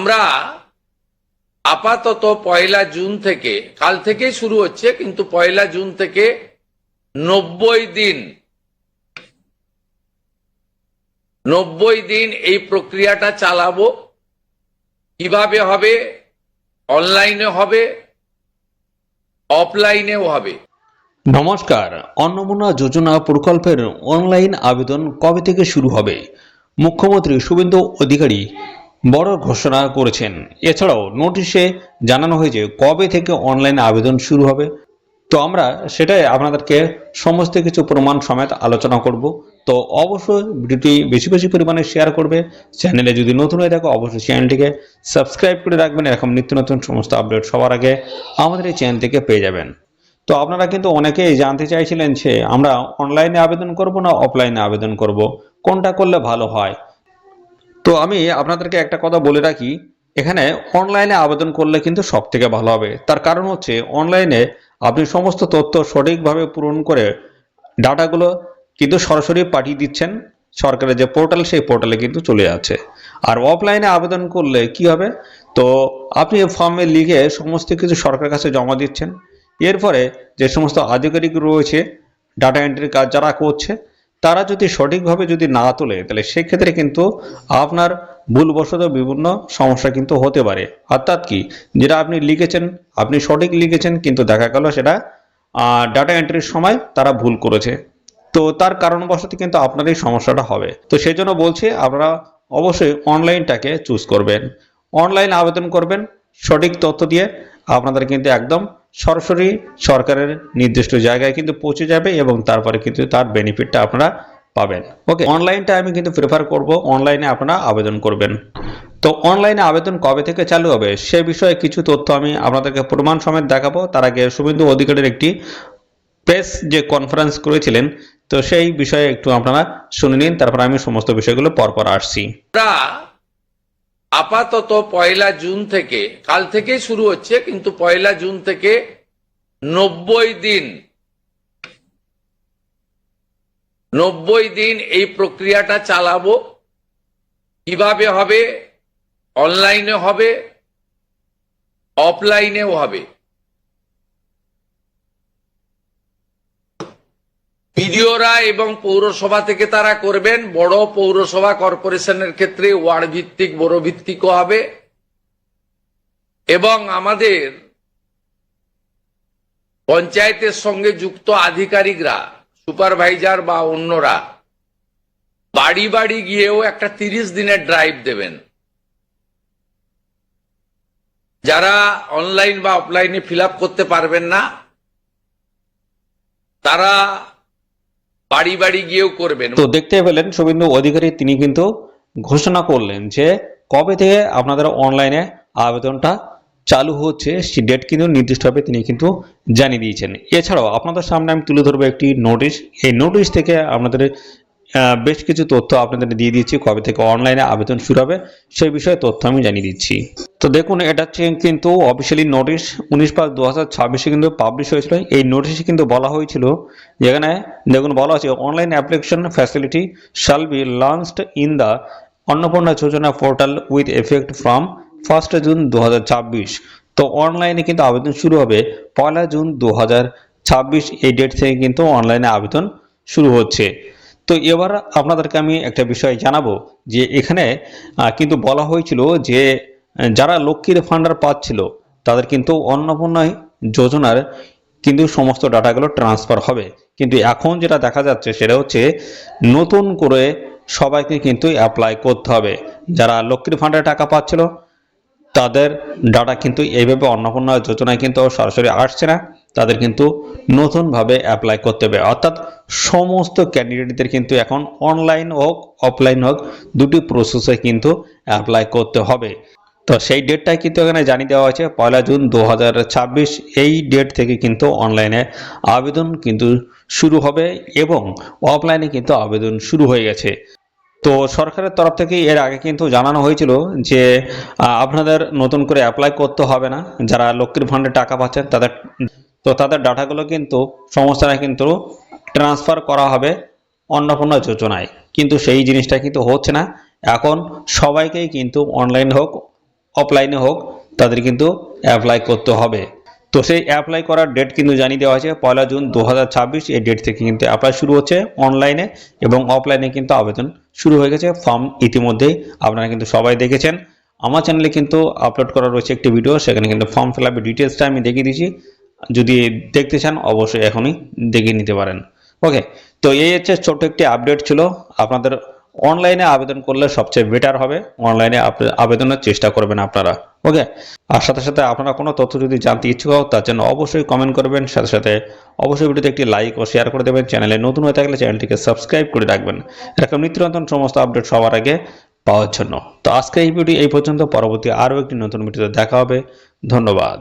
আমরা আপাতত 1 জুন থেকে, কাল থেকে শুরু হচ্ছে, কিন্তু 1 জুন থেকে 90 দিন এই প্রক্রিয়াটা চালাবো। কিভাবে হবে? অনলাইনে হবে, অফলাইনেও হবে। নমস্কার। অন্নপূর্ণা যোজনা প্রকল্পের অনলাইন আবেদন কবে থেকে শুরু হবে? মুখ্যমন্ত্রী শুভেন্দু অধিকারী বড় ঘোষণা করেছেন। এছাড়াও নোটিশে জানানো হয়েছে কবে থেকে অনলাইন আবেদন শুরু হবে। তো আমরা সেটাই আপনাদেরকে সমস্ত কিছু প্রমাণ সমেত আলোচনা করব। তো অবশ্যই ভিডিওটি বেশি বেশি পরিমাণে শেয়ার করবে। চ্যানেলে যদি নতুন হয়ে থাকো অবশ্যই চ্যানেলটিকে সাবস্ক্রাইব করে রাখবেন। এরকম নিত্য নতুন সমস্ত আপডেট সবার আগে আমাদের এই চ্যানেল থেকে পেয়ে যাবেন। তো আপনারা কিন্তু অনেকেই জানতে চাইছিলেন যে আমরা অনলাইনে আবেদন করব না অফলাইনে আবেদন করব, কোনটা করলে ভালো হয়। তো আমি আপনাদেরকে একটা কথা বলে রাখি, এখানে অনলাইনে আবেদন করলে কিন্তু সব থেকে ভালো হবে। তার কারণ হচ্ছে অনলাইনে আপনি সমস্ত তথ্য সঠিকভাবে পূরণ করে ডাটাগুলো কিন্তু সরাসরি পাঠিয়ে দিচ্ছেন সরকারের যে পোর্টাল, সেই পোর্টালে কিন্তু চলে যাচ্ছে। আর অফলাইনে আবেদন করলে কি হবে, তো আপনি ফর্মে লিখে সমস্ত কিছু সরকারের কাছে জমা দিচ্ছেন। এরপরে যে সমস্ত আধিকারিক রয়েছে ডাটা এন্ট্রির কাজ যারা করছে, তারা যদি সঠিকভাবে যদি না তোলে তাহলে সেক্ষেত্রে কিন্তু আপনার ভুলবশত বিভিন্ন সমস্যা কিন্তু হতে পারে। অর্থাৎ কি, যেটা আপনি লিখেছেন আপনি সঠিক লিখেছেন কিন্তু দেখা গেল সেটা ডাটা এন্ট্রির সময় তারা ভুল করেছে, তো তার কারণবশত কিন্তু আপনার এই সমস্যাটা হবে। তো সেই জন্য বলছি আপনারা অবশ্যই অনলাইনটাকে চুজ করবেন, অনলাইন আবেদন করবেন সঠিক তথ্য দিয়ে। আপনাদের কিন্তু একদম সরাসরি সরকারের নির্দিষ্ট জায়গায় কিন্তু পৌঁছে যাবে এবং তারপরে কিন্তু তার বেনিফিটটা আপনারা পাবেন। ওকে, অনলাইনটা আমি কিন্তু প্রেফার করব, অনলাইনে আপনারা আবেদন করবেন। তো অনলাইনে আবেদন কবে থেকে চালু হবে সে বিষয়ে কিছু তথ্য আমি আপনাদেরকে প্রমাণ সমেত দেখাবো। তার আগে শুভেন্দু অধিকারীর একটি প্রেস যে কনফারেন্স করেছিলেন, তো সেই বিষয়ে একটু আপনারা শুনে নিন, তারপর আমি সমস্ত বিষয়গুলো পরপর আসছি। আমরা আপাতত 1 জুন থেকে, কাল থেকে শুরু হচ্ছে, কিন্তু 1 জুন থেকে 90 দিন এই প্রক্রিয়াটা চালাবো। কিভাবে হবে? অনলাইনে হবে, অফলাইনেও হবে। বিডিওরা এবং পৌরসভা থেকে তারা করবেন। বড় পৌরসভা কর্পোরেশনের ক্ষেত্রে ওয়ার্ড ভিত্তিক, বড় ভিত্তিকও হবে। এবং আমাদের পঞ্চায়েতের সঙ্গে যুক্ত আধিকারিকরা, সুপারভাইজার বা অন্যরা বাড়ি বাড়ি গিয়েও একটা 30 দিনের ড্রাইভ দেবেন। যারা অনলাইন বা অফলাইনে ফিল আপ করতে পারবেন না তারা বাড়ি বাড়ি গিয়েও করবেন। তো দেখতে পেলেন শুভেন্দু অধিকারী তিনি কিন্তু ঘোষণা করলেন যে কবে থেকে আপনাদের অনলাইনে আবেদনটা চালু হচ্ছে, সেই ডেট কিন্তু নির্দিষ্টভাবে তিনি কিন্তু জানিয়ে দিয়েছেন। এছাড়াও আপনাদের সামনে আমি তুলে ধরবো একটি নোটিশ। এই নোটিশ থেকে আপনাদের বেশ কিছু তথ্য আপনাদের দিয়ে দিচ্ছি, কবে থেকে অনলাইনে আবেদন শুরু হবে সেই বিষয়ে তথ্য আমি জানিয়ে দিচ্ছি। তো দেখুন, এটা হচ্ছে কিন্তু অফিসিয়ালি নোটিশ 19/5/2026 কিন্তু পাবলিশ হয়েছিল। এই নোটিশে কিন্তু বলা হয়েছিল, যেখানে দেখুন বলা হচ্ছে online application facility shall be launched in the Annapurna Yojana portal with effect from 1 June 2026। তো অনলাইনে কিন্তু আবেদন শুরু হবে 1 জুন 2026। এই ডেট থেকে কিন্তু অনলাইনে আবেদন শুরু হচ্ছে। তো এবার আপনাদেরকে আমি একটা বিষয় জানাবো যে এখানে কিন্তু বলা হয়েছিল যে যারা লক্ষ্মীর ভান্ডার পাচ্ছিল তাদের কিন্তু অন্নপূর্ণা যোজনার কিন্তু সমস্ত ডাটাগুলো ট্রান্সফার হবে। কিন্তু এখন যেটা দেখা যাচ্ছে সেটা হচ্ছে নতুন করে সবাইকে কিন্তু অ্যাপ্লাই করতে হবে। যারা লক্ষ্মীর ভান্ডারে টাকা পাচ্ছিল তাদের ডাটা কিন্তু এইভাবে অন্নপূর্ণা যোজনায় কিন্তু সরাসরি আসছে না, তাদের কিন্তু নতুনভাবে অ্যাপ্লাই করতে হবে। অর্থাৎ সমস্ত ক্যান্ডিডেটদের কিন্তু এখন অনলাইন হোক অফলাইন হোক দুটি প্রসেসে কিন্তু অ্যাপ্লাই করতে হবে। তো সেই ডেটটাই কিন্তু এখানে জানিয়ে দেওয়া হয়েছে 1 জুন 2026। এই ডেট থেকে কিন্তু অনলাইনে আবেদন কিন্তু শুরু হবে এবং অফলাইনে কিন্তু আবেদন শুরু হয়ে গেছে। তো সরকারের তরফ থেকে এর আগে কিন্তু জানানো হয়েছিল যে আপনাদের নতুন করে অ্যাপ্লাই করতে হবে না, যারা লক্ষ্মীর ভান্ডারে টাকা পাচ্ছেন তাদের ডাটাগুলো কিন্তু সমস্যাটা কিন্তু ট্রান্সফার করা হবে অন্নপূর্ণা যোজনায়। কিন্তু সেই জিনিসটা কিন্তু হচ্ছে না। এখন সবাইকেই কিন্তু অনলাইন হোক অফলাইনে হোক তাদের কিন্তু অ্যাপ্লাই করতে হবে। তো সেই অ্যাপ্লাই করার ডেট কিন্তু জানিয়ে দেওয়া হয়েছে 1 জুন 2026। এই ডেট থেকে কিন্তু অ্যাপ্লাই শুরু হচ্ছে অনলাইনে এবং অফলাইনে কিন্তু আবেদন শুরু হয়ে গেছে। ফর্ম ইতিমধ্যেই আপনারা কিন্তু সবাই দেখেছেন। আমার চ্যানেলে কিন্তু আপলোড করা রয়েছে একটি ভিডিও, সেখানে কিন্তু ফর্ম ফিল আপের ডিটেলসটা আমি দেখিয়ে দিয়েছি। যদি দেখতে চান অবশ্যই এখনই দেখে নিতে পারেন। ওকে, তো এই হচ্ছে ছোট্ট একটি আপডেট ছিল। আপনাদের অনলাইনে আবেদন করলে সবচেয়ে বেটার হবে, অনলাইনে আবেদনের চেষ্টা করবেন আপনারা। ওকে, আর সাথে সাথে আপনারা কোনো তথ্য যদি জানতে ইচ্ছুক হও তার জন্য অবশ্যই কমেন্ট করবেন, সাথে সাথে অবশ্যই ভিডিওতে একটি লাইক ও শেয়ার করে দেবেন। চ্যানেলে নতুন হয়ে থাকলে চ্যানেলটিকে সাবস্ক্রাইব করে রাখবেন এরকম নিত্য নতুন সমস্ত আপডেট সবার আগে পাওয়ার জন্য। তো আজকে এই ভিডিও এই পর্যন্ত, পরবর্তী আরও একটি নতুন ভিডিওতে দেখা হবে। ধন্যবাদ।